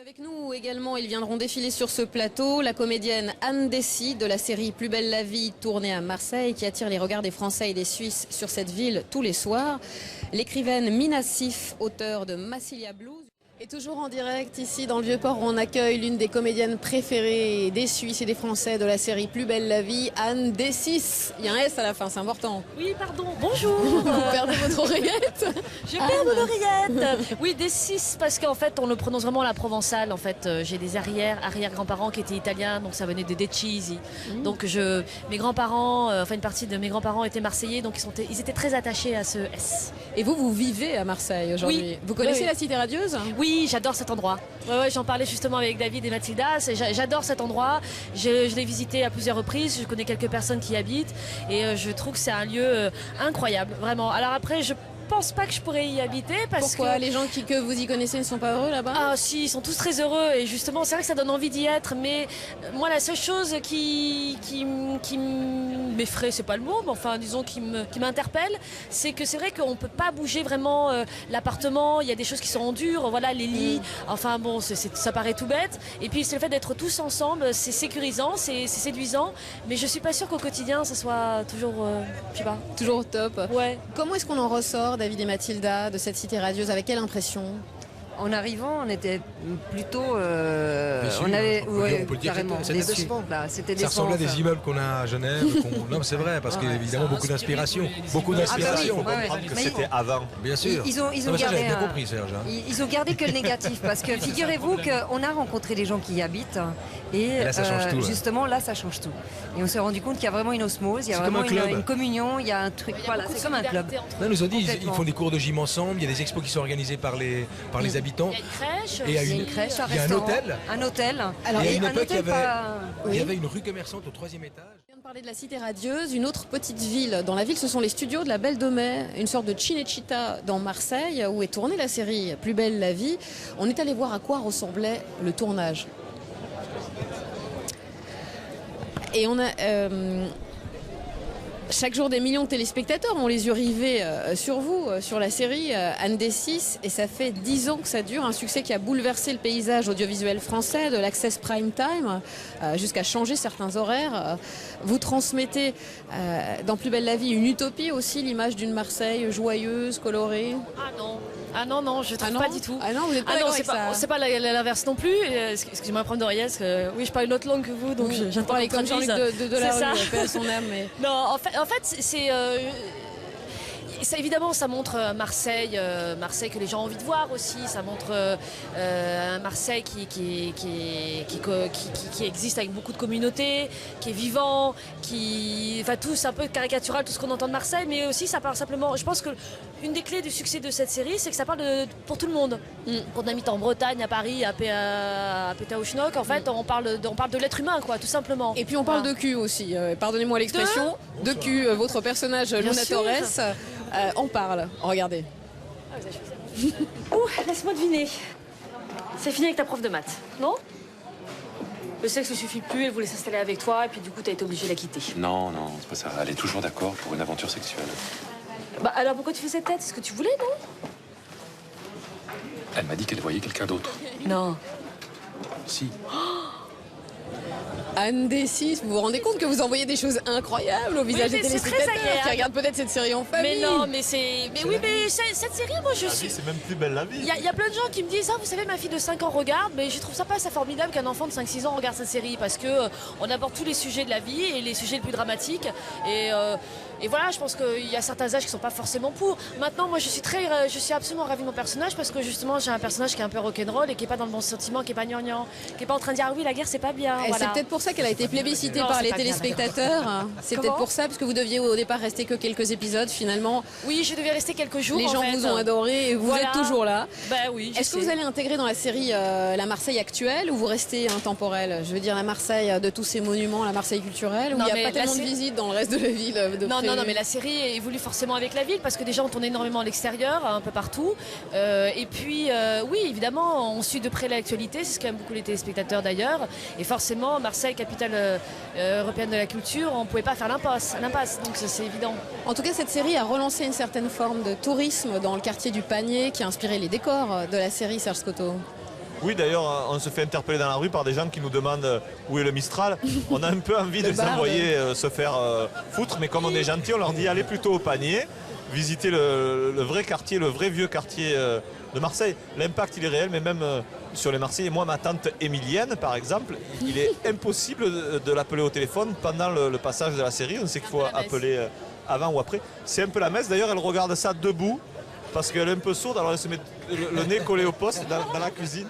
Avec nous également, ils viendront défiler sur ce plateau la comédienne Anne Dessy de la série Plus belle la vie tournée à Marseille qui attire les regards des Français et des Suisses sur cette ville tous les soirs. L'écrivaine Mina Sif, auteure de Massilia Blues. Et toujours en direct ici dans le Vieux-Port, on accueille l'une des comédiennes préférées des Suisses et des Français de la série Plus belle la vie, Anne Dessy. Il y a un S à la fin, c'est important. Oui, pardon, bonjour. Vous perdez votre oreillette. Je perds mon oreillette. Oui, Dessy, parce qu'en fait, on le prononce vraiment à la provençale. En fait, j'ai des arrière-grands-parents qui étaient italiens, donc ça venait de Decisi. Donc mes grands-parents, une partie de mes grands-parents étaient marseillais, donc ils étaient très attachés à ce S. Et vous vivez à Marseille aujourd'hui. Oui. Vous connaissez la Cité radieuse? Oui, j'adore cet endroit. Ouais, j'en parlais justement avec David et Mathilda. J'adore cet endroit. Je l'ai visité à plusieurs reprises. Je connais quelques personnes qui y habitent et je trouve que c'est un lieu incroyable, vraiment. Alors après, je pense pas que je pourrais y habiter parce Pourquoi que les gens que vous y connaissez ne sont pas heureux là-bas? Ah si, ils sont tous très heureux et justement c'est vrai que ça donne envie d'y être, mais moi la seule chose qui m'effraie, c'est pas le mot, mais enfin disons qui m'interpelle, c'est que c'est vrai qu'on peut pas bouger vraiment l'appartement, il y a des choses qui sont en dur, voilà, les lits, enfin bon ça paraît tout bête, et puis c'est le fait d'être tous ensemble, c'est sécurisant, c'est séduisant, mais je suis pas sûre qu'au quotidien ça soit toujours, je sais pas. Toujours au top. Ouais. Comment est-ce qu'on en ressort, David et Mathilda, de cette cité radieuse? Avec quelle impression? En arrivant, on était plutôt... Déçus, on avait, on peut le dire, carrément, c'était déçus. décevant. Là, c'était Ça ressemblait à des décevant, immeubles qu'on a à Genève. Non, c'est vrai, parce qu'évidemment, beaucoup d'inspiration. Beaucoup d'inspiration. oui, ouais, comprendre que mais c'était avant. Bien sûr. Ils ont Non, mais ça, gardé j'avais bien un- compris, Serge. hein. Ils ont gardé que le négatif parce que figurez-vous qu'on a rencontré des gens qui y habitent et là, ça change tout, ouais. justement là ça change tout. Et on s'est rendu compte qu'il y a vraiment une osmose, il y a C'est comme vraiment un club. une communion, il y a un truc, voilà, c'est comme un club. Là, ils nous ont dit, ils Complètement. font des cours de gym ensemble, il y a des expos qui sont organisés par les habitants. Il y a une crèche. Et Il y a une crèche, un il y a un restaurant, hôtel. un hôtel. Alors, Et à Et une un époque, il y hôtel avait, pas... il y avait une rue commerçante au 3e étage. On vient de parler de la Cité radieuse, une autre petite ville. Dans la ville, ce sont les studios de la Belle de Mai, une sorte de Cinecittà dans Marseille, où est tournée la série Plus belle la vie. On est allé voir à quoi ressemblait le tournage. Et on a... chaque jour, des millions de téléspectateurs ont les yeux rivés sur vous, sur la série Anne Dessy, et ça fait 10 ans que ça dure, un succès qui a bouleversé le paysage audiovisuel français, de l'Access Prime Time jusqu'à changer certains horaires. Vous transmettez dans Plus belle la vie une utopie aussi, l'image d'une Marseille joyeuse, colorée. Ah non, je trouve pas du tout. Ah non, vous n'êtes pas d'accord avec ça. c'est pas l'inverse non plus. Excusez-moi, un problème d'oreillette, parce que oui, je parle une autre langue que vous, donc j'entends parler comme Jean-Luc de la C'est ça. rue, paix à son âme. Mais... Non, en fait, ça, évidemment, ça montre Marseille, Marseille que les gens ont envie de voir aussi. Ça montre un Marseille qui existe avec beaucoup de communautés, qui est vivant, enfin tout, c'est un peu caricatural tout ce qu'on entend de Marseille, mais aussi ça parle simplement. Je pense que une des clés du succès de cette série, c'est que ça parle pour tout le monde. Qu'on habite en Bretagne, à Paris, à Pétaouchnok, en fait, on parle de l'être humain, quoi, tout simplement. Et puis on parle de cul aussi, pardonnez-moi l'expression. De cul, votre personnage Luna sûr. Torres en parle. Regardez. Ouh, laisse-moi deviner. C'est fini avec ta prof de maths, non? Le sexe ne suffit plus, elle voulait s'installer avec toi, et puis du coup, t'as été obligé de la quitter. Non, c'est pas ça. Elle est toujours d'accord pour une aventure sexuelle. Bah alors pourquoi tu fais cette tête? C'est ce que tu voulais, non? Elle m'a dit qu'elle voyait quelqu'un d'autre. Non. Si. Anne Dessy, vous vous rendez compte que vous envoyez des choses incroyables au visage mais des c'est très téléspectateurs agréable. qui regardent peut-être cette série en famille. Mais non, mais c'est... Mais oui, mais cette série, moi, je suis... C'est même plus belle la vie. Il y a plein de gens qui me disent, ah, vous savez, ma fille de 5 ans regarde, mais je trouve ça pas ça formidable qu'un enfant de 5-6 ans regarde cette série, parce que on aborde tous les sujets de la vie et les sujets les plus dramatiques. Et voilà, je pense qu'il y a certains âges qui sont pas forcément pour. Maintenant, moi, je suis absolument ravie de mon personnage, parce que justement, j'ai un personnage qui est un peu rock'n'roll et qui est pas dans le bon sentiment, qui est pas gnangnan, qui est pas en train de dire, ah oui, la guerre, c'est pas bien. Et Voilà. c'est peut-être pour ça qu'elle a été plébiscitée Non, par c'est les pas bien, téléspectateurs. C'est Comment peut-être pour ça, parce que vous deviez au départ rester que quelques épisodes. Finalement, Oui, je devais rester quelques jours. les en gens fait. vous ont adoré et vous Voilà. êtes toujours là. Ben oui, je Est-ce que sais. vous allez intégrer dans la série la Marseille actuelle ou vous restez intemporel? Je veux dire la Marseille de tous ces monuments, la Marseille culturelle, où Non, il n'y a mais pas la tellement de sé- visites dans le reste de la ville. Non, mais la série évolue forcément avec la ville parce que déjà on tourne énormément à l'extérieur, un peu partout. Et puis, oui, évidemment, on suit de près l'actualité, c'est ce qu'aiment beaucoup les téléspectateurs d'ailleurs. Et forcément, Marseille, capitale européenne de la culture, on ne pouvait pas faire l'impasse, donc c'est évident. En tout cas, cette série a relancé une certaine forme de tourisme dans le quartier du Panier qui a inspiré les décors de la série, Serge Scotto. Oui, d'ailleurs, on se fait interpeller dans la rue par des gens qui nous demandent où est le Mistral. On a un peu envie de les envoyer se faire foutre, mais comme on est gentil, on leur dit allez plutôt au Panier, visiter le vrai quartier, le vrai vieux quartier de Marseille. L'impact, il est réel, mais même sur les Marseillais. Moi, ma tante Émilienne, par exemple, il est impossible de l'appeler au téléphone pendant le passage de la série. On sait qu'il faut appeler avant ou après. C'est un peu la messe. D'ailleurs, elle regarde ça debout, parce qu'elle est un peu sourde, alors elle se met le nez collé au poste dans la cuisine.